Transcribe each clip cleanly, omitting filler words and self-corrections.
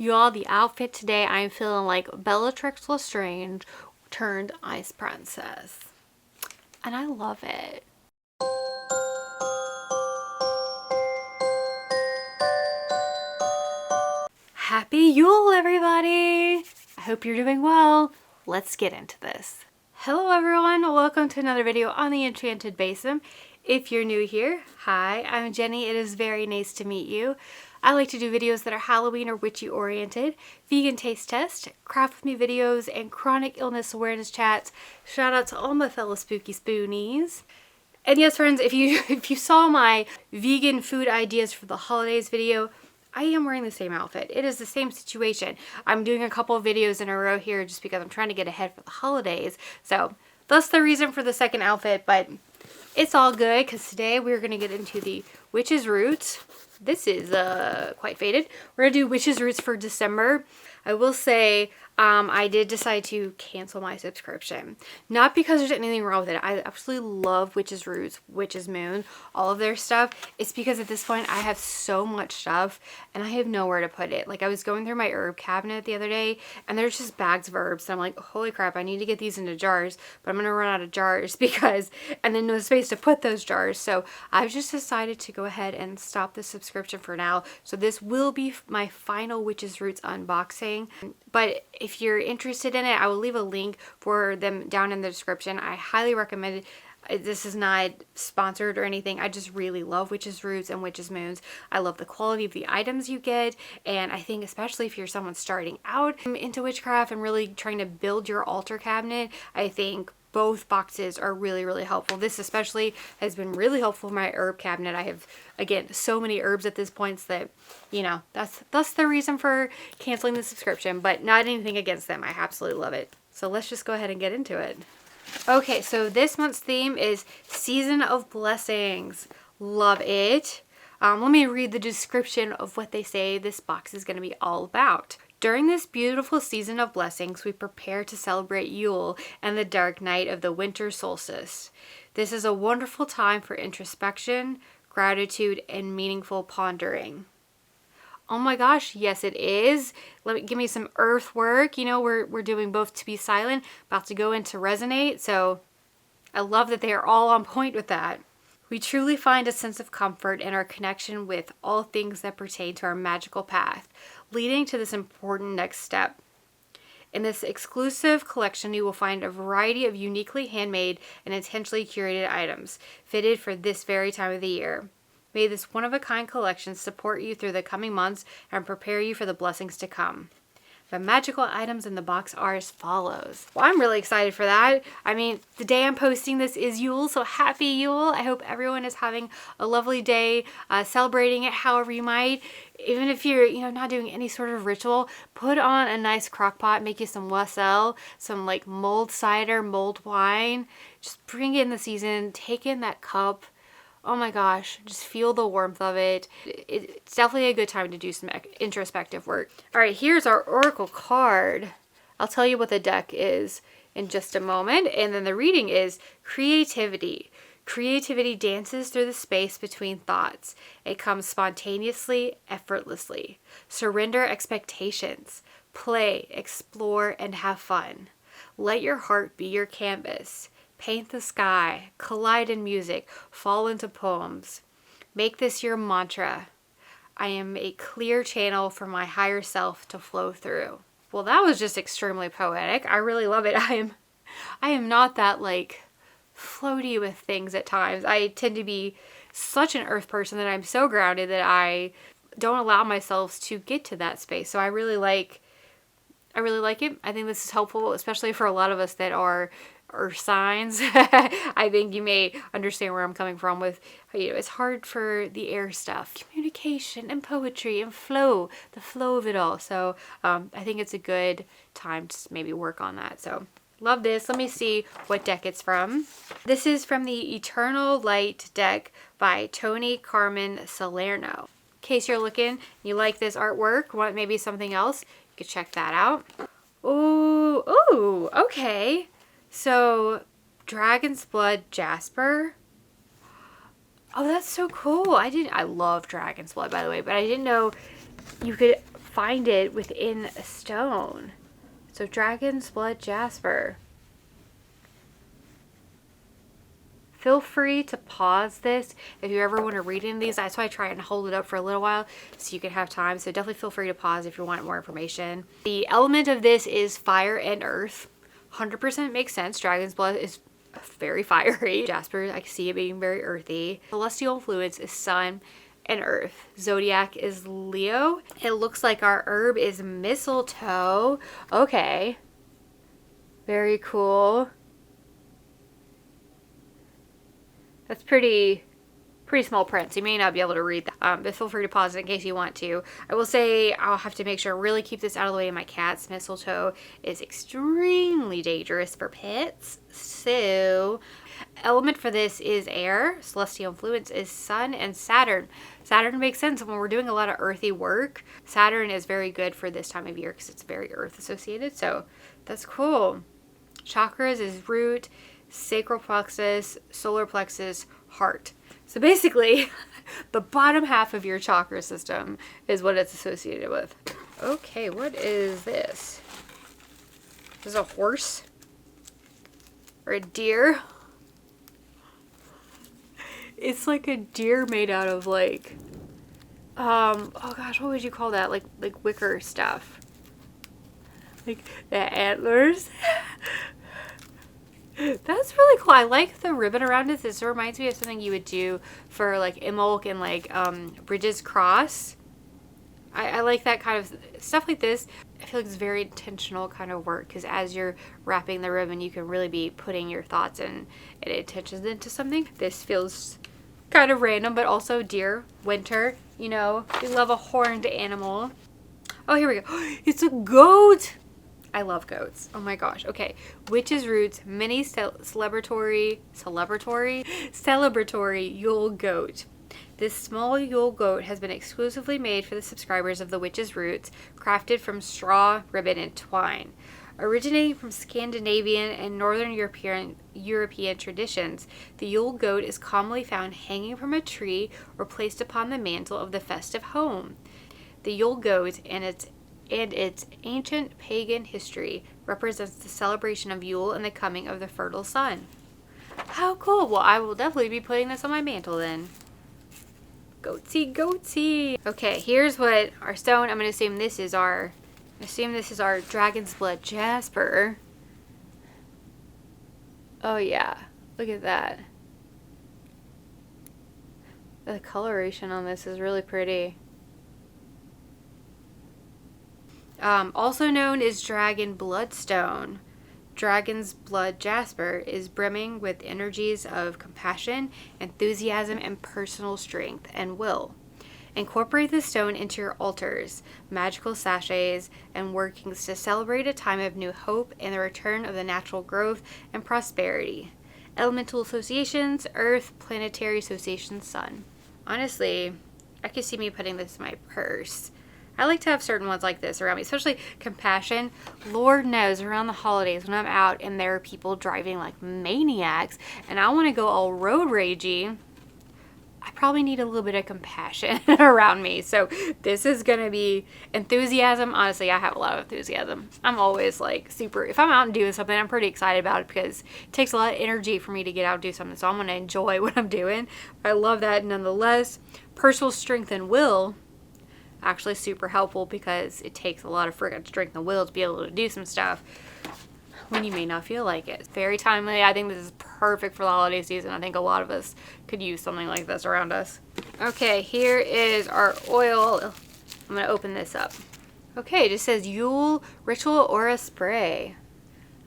Y'all, the outfit today, I'm feeling like Bellatrix Lestrange turned Ice Princess. And I love it. Happy Yule, everybody! I hope you're doing well. Let's get into this. Hello, everyone. Welcome to another video on the Enchanted Basin. If you're new here, hi, I'm Jenny. It is very nice to meet you. I like to do videos that are Halloween or witchy oriented, vegan taste test, craft with me videos, and chronic illness awareness chats. Shout out to all my fellow spooky spoonies. And yes, friends, if you saw my vegan food ideas for the holidays video, I am wearing the same outfit. It is the same situation. I'm doing a couple of videos in a row here just because I'm trying to get ahead for the holidays. So that's the reason for the second outfit, but it's all good because today we're going to get into the Witch's Roots. This is quite faded. We're going to do Witch's Roots for December. I will say I did decide to cancel my subscription. Not because there's anything wrong with it. I absolutely love Witch's Roots, Witch's Moon, all of their stuff. It's because at this point I have so much stuff and I have nowhere to put it. Like, I was going through my herb cabinet the other day and there's just bags of herbs. And I'm like, holy crap, I need to get these into jars, but I'm going to run out of jars and then no space to put those jars. So I've just decided to go ahead and stop the subscription for now. So this will be my final Witch's Roots unboxing. But if you're interested in it, I will leave a link for them down in the description. I highly recommend it. This is not sponsored or anything. I just really love Witch's Roots and Witch's Moons. I love the quality of the items you get. And I think especially if you're someone starting out into witchcraft and really trying to build your altar cabinet, I think both boxes are really, really helpful. This especially has been really helpful for my herb cabinet. I have, again, so many herbs at this point that, you know, that's the reason for canceling the subscription, but not anything against them. I absolutely love it. So let's just go ahead and get into it. Okay, so this month's theme is Season of Blessings. Love it. Let me read the description of what they say this box is going to be all about. During this beautiful season of blessings, we prepare to celebrate Yule and the dark night of the winter solstice. This is a wonderful time for introspection, gratitude, and meaningful pondering. Oh my gosh, yes it is. Give me some earth work. You know, we're doing both To Be Silent, about to go into Resonate, so I love that they are all on point with that. We truly find a sense of comfort in our connection with all things that pertain to our magical path, leading to this important next step. In this exclusive collection, you will find a variety of uniquely handmade and intentionally curated items, fitted for this very time of the year. May this one-of-a-kind collection support you through the coming months and prepare you for the blessings to come. The magical items in the box are as follows. Well, I'm really excited for that. I mean, the day I'm posting this is Yule, so happy Yule. I hope everyone is having a lovely day, celebrating it however you might. Even if you're, not doing any sort of ritual, put on a nice crock pot, make you some wassail, some like mulled cider, mulled wine. Just bring in the season, take in that cup. Oh my gosh, just feel the warmth of it. It's definitely a good time to do some introspective work. All right, here's our Oracle card. I'll tell you what the deck is in just a moment. And then the reading is creativity. Creativity dances through the space between thoughts. It comes spontaneously, effortlessly. Surrender expectations. Play, explore, and have fun. Let your heart be your canvas. Paint the sky, collide in music, fall into poems. Make this your mantra. I am a clear channel for my higher self to flow through. Well, that was just extremely poetic. I really love it. I am not that like floaty with things at times. I tend to be such an earth person that I'm so grounded that I don't allow myself to get to that space. So I really like it. I think this is helpful, especially for a lot of us that are earth signs. I think you may understand where I'm coming from with, it's hard for the air stuff. Communication and poetry and flow, the flow of it all. So I think it's a good time to maybe work on that. So love this. Let me see what deck it's from. This is from the Eternal Light deck by Tony Carmen Salerno. In case you're looking, you like this artwork, want maybe something else, you could check that out. Ooh, okay. So, Dragon's Blood Jasper. Oh, that's so cool. I love Dragon's Blood, by the way, but I didn't know you could find it within a stone. So dragon's blood jasper. Feel free to pause this if you ever want to read any of these. That's why I try and hold it up for a little while so you can have time. So definitely feel free to pause if you want more information. The element of this is fire and earth. 100% makes sense. Dragon's blood is very fiery. Jasper, I can see it being very earthy. Celestial influence is sun and earth. Zodiac is Leo. It looks like our herb is mistletoe. Okay. Very cool. That's pretty small print, so you may not be able to read that. But feel free to pause it in case you want to. I will say I'll have to make sure to really keep this out of the way of my cats. Mistletoe is extremely dangerous for pets. So, element for this is air. Celestial influence is Sun and Saturn. Saturn makes sense when we're doing a lot of earthy work. Saturn is very good for this time of year because it's very earth associated. So, that's cool. Chakras is root, sacral plexus, solar plexus, heart. So basically, the bottom half of your chakra system is what it's associated with. Okay, what is this? Is this a horse? Or a deer? It's like a deer made out of like, oh gosh, what would you call that? Like wicker stuff. Like the antlers. That's really cool. I like the ribbon around it. This reminds me of something you would do for like Imbolc and like Bridges Cross. I like that kind of stuff like this. I feel like it's very intentional kind of work because as you're wrapping the ribbon, you can really be putting your thoughts and intentions into something. This feels kind of random, but also deer, winter, you know, we love a horned animal. Oh, here we go. It's a goat. I love goats. Oh my gosh. Okay. Witch's Roots mini celebratory Yule goat. This small Yule goat has been exclusively made for the subscribers of the Witch's Roots, crafted from straw, ribbon, and twine. Originating from Scandinavian and Northern European traditions, the Yule goat is commonly found hanging from a tree or placed upon the mantle of the festive home. The Yule goat and its ancient pagan history represents the celebration of Yule and the coming of the fertile sun. How cool. Well, I will definitely be putting this on my mantle then. Goatsy, goatsy. Okay, here's what our stone, I'm going to assume this is our dragon's blood jasper. Oh yeah, look at that. The coloration on this is really pretty. Also known as dragon bloodstone, dragon's blood jasper is brimming with energies of compassion, enthusiasm, and personal strength and will. Incorporate the stone into your altars, magical sachets, and workings to celebrate a time of new hope and the return of the natural growth and prosperity. Elemental associations, earth, planetary associations, sun. Honestly, I could see me putting this in my purse. I like to have certain ones like this around me, especially compassion. Lord knows around the holidays when I'm out and there are people driving like maniacs and I want to go all road ragey, I probably need a little bit of compassion around me. So this is going to be enthusiasm. Honestly, I have a lot of enthusiasm. I'm always like super, if I'm out and doing something, I'm pretty excited about it because it takes a lot of energy for me to get out and do something. So I'm going to enjoy what I'm doing. I love that nonetheless. Personal strength and will. Actually super helpful because it takes a lot of friggin' strength and will to be able to do some stuff when you may not feel like it. Very timely. I think this is perfect for the holiday season. I think a lot of us could use something like this around us. Okay, here is our oil. I'm going to open this up. Okay, it just says Yule Ritual Aura Spray.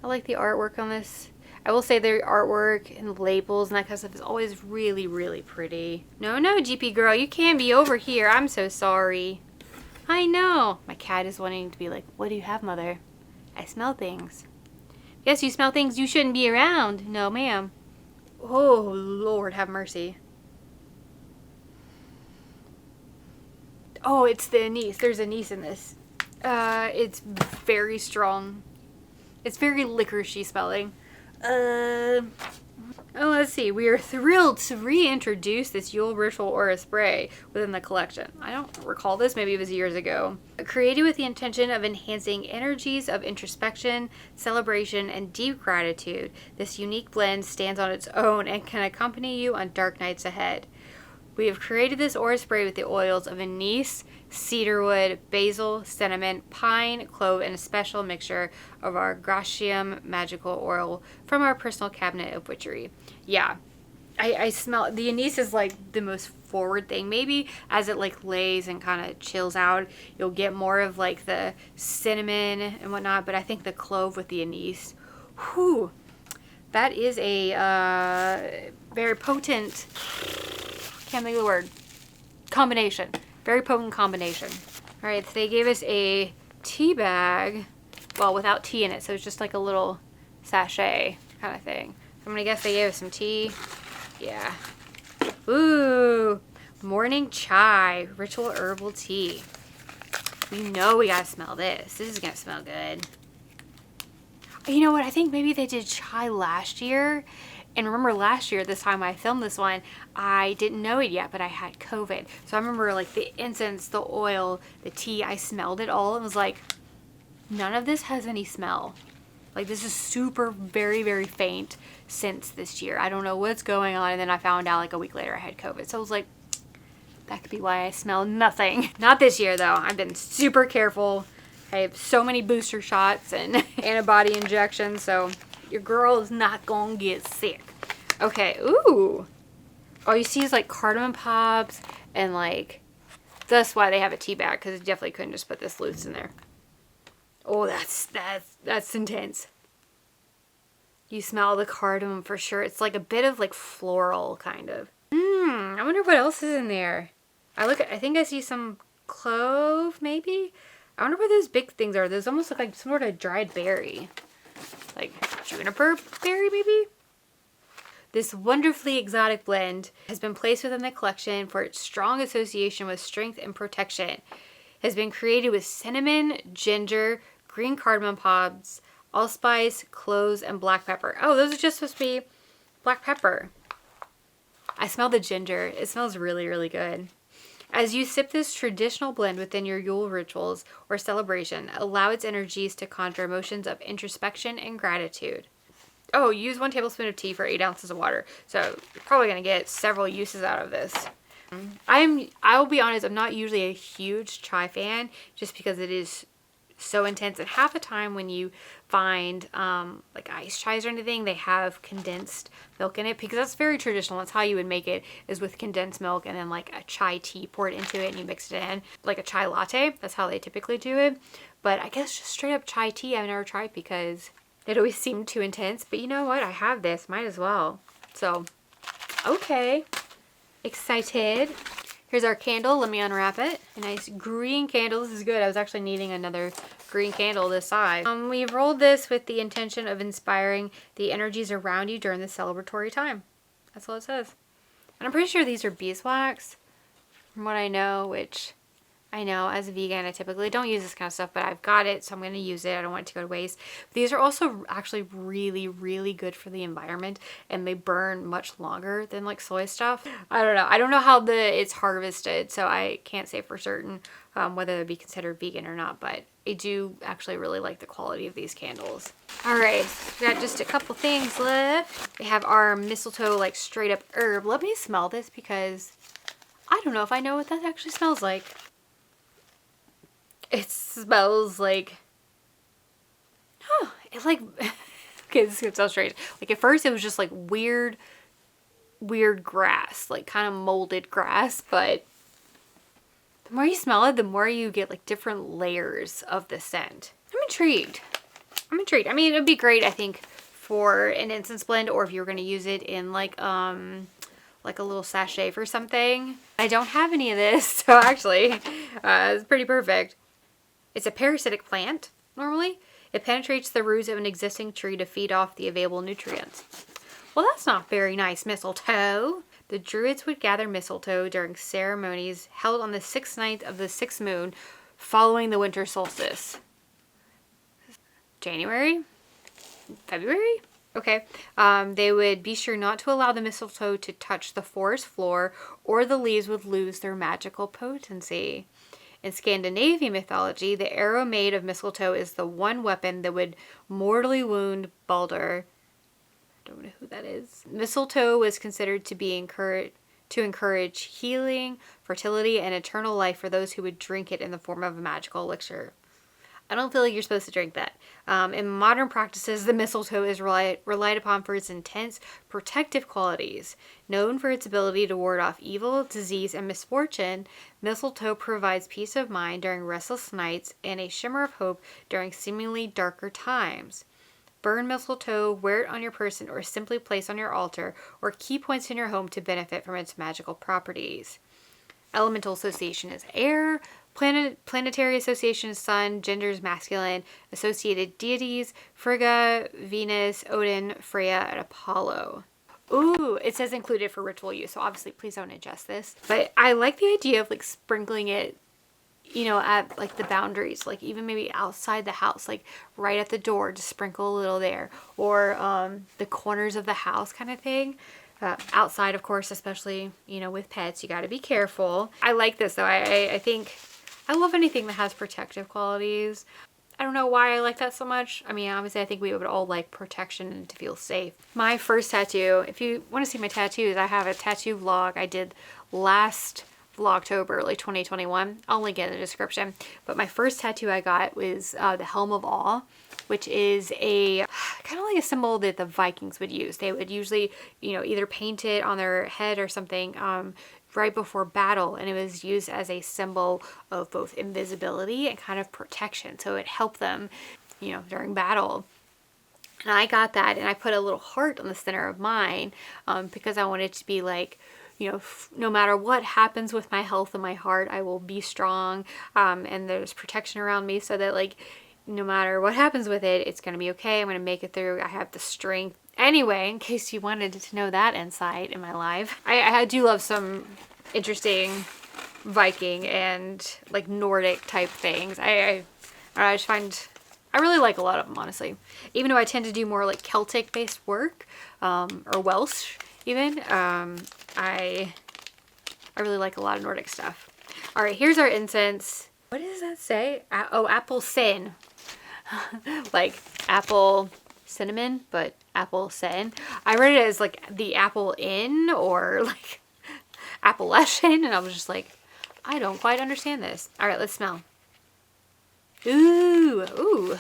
I like the artwork on this. I will say their artwork and labels and that kind of stuff is always really, really pretty. No, GP girl, you can't be over here. I'm so sorry. I know. My cat is wanting to be like, what do you have, mother? I smell things. Yes, you smell things you shouldn't be around. No, ma'am. Oh, Lord, have mercy. Oh, it's the anise. There's anise in this. It's very strong. It's very licoricey smelling. Oh, let's see. We are thrilled to reintroduce this Yule Ritual Aura Spray within the collection. I don't recall this. Maybe it was years ago. Created with the intention of enhancing energies of introspection, celebration, and deep gratitude, this unique blend stands on its own and can accompany you on dark nights ahead. We have created this aura spray with the oils of anise, cedarwood, basil, cinnamon, pine, clove, and a special mixture of our Gratium magical oil from our personal cabinet of witchery. Yeah, I smell the anise is like the most forward thing. Maybe as it like lays and kind of chills out, you'll get more of like the cinnamon and whatnot. But I think the clove with the anise, whew, that is a very potent. Can't think of the word. Combination. Very potent combination. All right, so they gave us a tea bag, well, without tea in it, so it's just like a little sachet kind of thing. I'm gonna guess they gave us some tea. Yeah. Ooh, morning chai, ritual herbal tea. We know we gotta smell this. This is gonna smell good. You know what? I think maybe they did chai last year. And remember last year, this time I filmed this one, I didn't know it yet, but I had COVID. So I remember like the incense, the oil, the tea, I smelled it all and was like, none of this has any smell. Like this is super, very, very faint since this year. I don't know what's going on. And then I found out like a week later I had COVID. So I was like, that could be why I smell nothing. Not this year though. I've been super careful. I have so many booster shots and antibody injections. So your girl is not gonna get sick. Okay, ooh. All you see is like cardamom pops and like, that's why they have a tea bag, because you definitely couldn't just put this loose in there. Oh, that's intense. You smell the cardamom for sure. It's like a bit of like floral kind of. I wonder what else is in there. I think I see some clove maybe. I wonder what those big things are. Those almost look like some sort of dried berry. Like juniper berry maybe? This wonderfully exotic blend has been placed within the collection for its strong association with strength and protection. It has been created with cinnamon, ginger, green cardamom pods, allspice, cloves, and black pepper. Oh, those are just supposed to be black pepper. I smell the ginger. It smells really, really good. As you sip this traditional blend within your Yule rituals or celebration, allow its energies to conjure emotions of introspection and gratitude. Oh, use 1 tablespoon of tea for 8 ounces of water. So you're probably going to get several uses out of this. I'll be honest, I'm not usually a huge chai fan just because it is so intense. And half the time when you find like iced chais or anything, they have condensed milk in it, because that's very traditional. That's how you would make it, is with condensed milk and then like a chai tea poured into it and you mix it in like a chai latte. That's how they typically do it. But I guess just straight up chai tea I've never tried because it always seemed too intense. But you know what? I have this. Might as well. So, okay. Excited. Here's our candle. Let me unwrap it. A nice green candle. This is good. I was actually needing another green candle this size. We've rolled this with the intention of inspiring the energies around you during the celebratory time. That's all it says. And I'm pretty sure these are beeswax, from what I know, which I know as a vegan I typically don't use this kind of stuff, but I've got it, so I'm going to use it. I don't want it to go to waste. But these are also actually really, really good for the environment, and they burn much longer than like soy stuff. I don't know. I don't know how it's harvested, so I can't say for certain whether they'd be considered vegan or not, but I do actually really like the quality of these candles. All right, we got just a couple things left. We have our mistletoe, like straight up herb. Let me smell this because I don't know if I know what that actually smells like. It smells like, it's like, okay, this is so strange. Like at first it was just like weird grass, like kind of molded grass, but the more you smell it, the more you get like different layers of the scent. I'm intrigued. I mean, it would be great, I think, for an incense blend, or if you were going to use it in like a little sachet for something. I don't have any of this, so actually, it's pretty perfect. It's a parasitic plant, normally. It penetrates the roots of an existing tree to feed off the available nutrients. Well, that's not very nice, mistletoe. The Druids would gather mistletoe during ceremonies held on the 6th night of the 6th moon following the winter solstice. January? February? Okay. They would be sure not to allow the mistletoe to touch the forest floor, or the leaves would lose their magical potency. In Scandinavian mythology, the arrow made of mistletoe is the one weapon that would mortally wound Balder. I don't know who that is. Mistletoe was considered to be encourage healing, fertility, and eternal life for those who would drink it in the form of a magical elixir. I don't feel like you're supposed to drink that. In modern practices, the mistletoe is relied upon for its intense protective qualities. Known for its ability to ward off evil, disease, and misfortune, mistletoe provides peace of mind during restless nights and a shimmer of hope during seemingly darker times. Burn mistletoe, wear it on your person, or simply place on your altar or key points in your home to benefit from its magical properties. Elemental association is air. Planetary association is sun. Genders masculine. Associated deities: Frigga, Venus, Odin, Freya, and Apollo. Ooh, it says included for ritual use, so obviously please don't ingest this. But I like the idea of like sprinkling it, you know, at like the boundaries, like even maybe outside the house, like right at the door, just sprinkle a little there, or the corners of the house kind of thing. Outside, of course, especially, you know, with pets, you got to be careful. I like this though. I think I love anything that has protective qualities. I don't know why I like that so much. I mean, obviously I think we would all like protection and to feel safe. My first tattoo, if you want to see my tattoos, I have a tattoo vlog I did last Vlogtober, like 2021. I'll link it in the description. But my first tattoo I got was the Helm of Awe, which is a kind of like a symbol that the Vikings would use. They would usually, you know, either paint it on their head or something right before battle, and it was used as a symbol of both invisibility and kind of protection. So it helped them, you know, during battle. And I got that, and I put a little heart on the center of mine because I wanted to be like, you know, no matter what happens with my health and my heart, I will be strong, and there's protection around me so that like no matter what happens with it, it's going to be okay. I'm going to make it through. I have the strength. Anyway, in case you wanted to know that insight in my life, I do love some interesting Viking and like Nordic type things. I just find I really like a lot of them, honestly. Even though I tend to do more like Celtic based work, or Welsh even, I really like a lot of Nordic stuff. All right, here's our incense. What does that say? Oh, apple sin. Like apple cinnamon, but apple sin. I read it as like the apple inn or like Appalachian, and I was just like, I don't quite understand this. All right, let's smell. Ooh, ooh.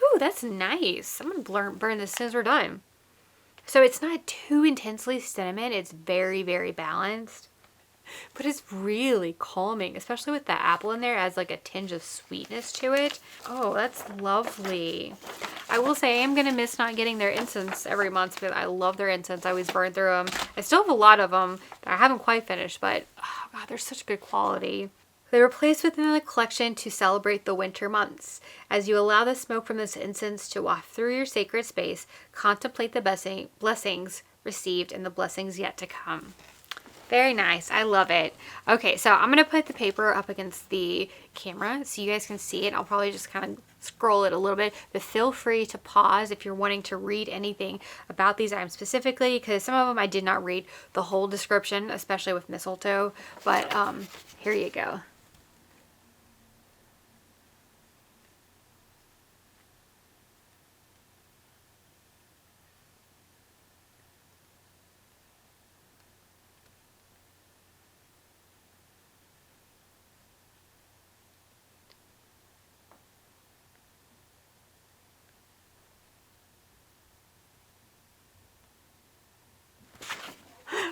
Ooh, that's nice. I'm gonna burn this as soon as we're done. So it's not too intensely cinnamon. It's very, very balanced. But it's really calming, especially with the apple in there. It adds like a tinge of sweetness to it. Oh, that's lovely. I will say I am going to miss not getting their incense every month because I love their incense. I always burn through them. I still have a lot of them that I haven't quite finished, but oh God, they're such good quality. They were placed within the collection to celebrate the winter months. As you allow the smoke from this incense to waft through your sacred space, contemplate the blessings received and the blessings yet to come. Very nice. I love it. Okay, so I'm going to put the paper up against the camera so you guys can see it. I'll probably just kind of scroll it a little bit, but feel free to pause if you're wanting to read anything about these items specifically, because some of them I did not read the whole description, especially with mistletoe, but here you go.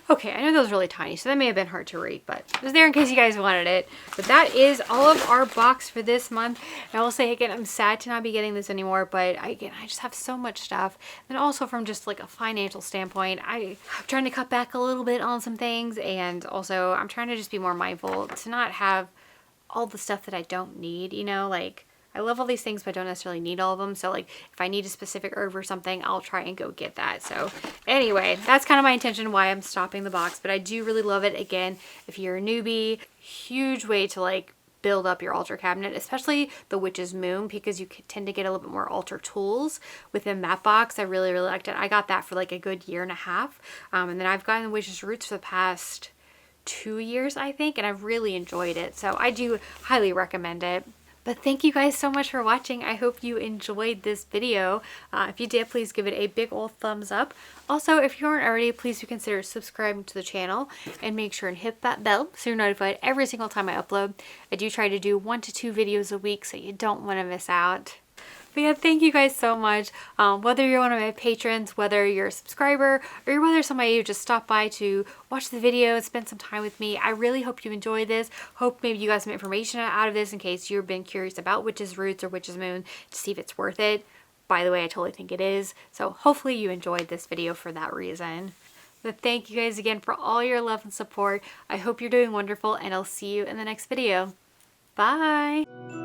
Okay, I know that was really tiny, so that may have been hard to read, but it was there in case you guys wanted it. But that is all of our box for this month. And I will say again, I'm sad to not be getting this anymore, but I just have so much stuff. And also from just like a financial standpoint, I'm trying to cut back a little bit on some things, and also I'm trying to just be more mindful to not have all the stuff that I don't need, you know, like I love all these things, but I don't necessarily need all of them. So like if I need a specific herb or something, I'll try and go get that. So anyway, that's kind of my intention why I'm stopping the box, but I do really love it. Again, if you're a newbie, huge way to like build up your altar cabinet, especially the Witch's Moon, because you tend to get a little bit more altar tools within that box. I really liked it. I got that for like a good year and a half. And then I've gotten the Witch's Roots for the past 2 years, I think, and I've really enjoyed it. So I do highly recommend it. But thank you guys so much for watching. I hope you enjoyed this video. If you did, please give it a big old thumbs up. Also, if you aren't already, please do consider subscribing to the channel and make sure and hit that bell so you're notified every single time I upload. I do try to do 1 to 2 videos a week, so you don't want to miss out. But yeah, thank you guys so much. Whether you're one of my patrons, whether you're a subscriber, or whether somebody who just stopped by to watch the video and spend some time with me, I really hope you enjoyed this. Hope maybe you got some information out of this in case you've been curious about Witch's Roots or Witch's Moon to see if it's worth it. By the way, I totally think it is. So hopefully you enjoyed this video for that reason. But thank you guys again for all your love and support. I hope you're doing wonderful, and I'll see you in the next video. Bye!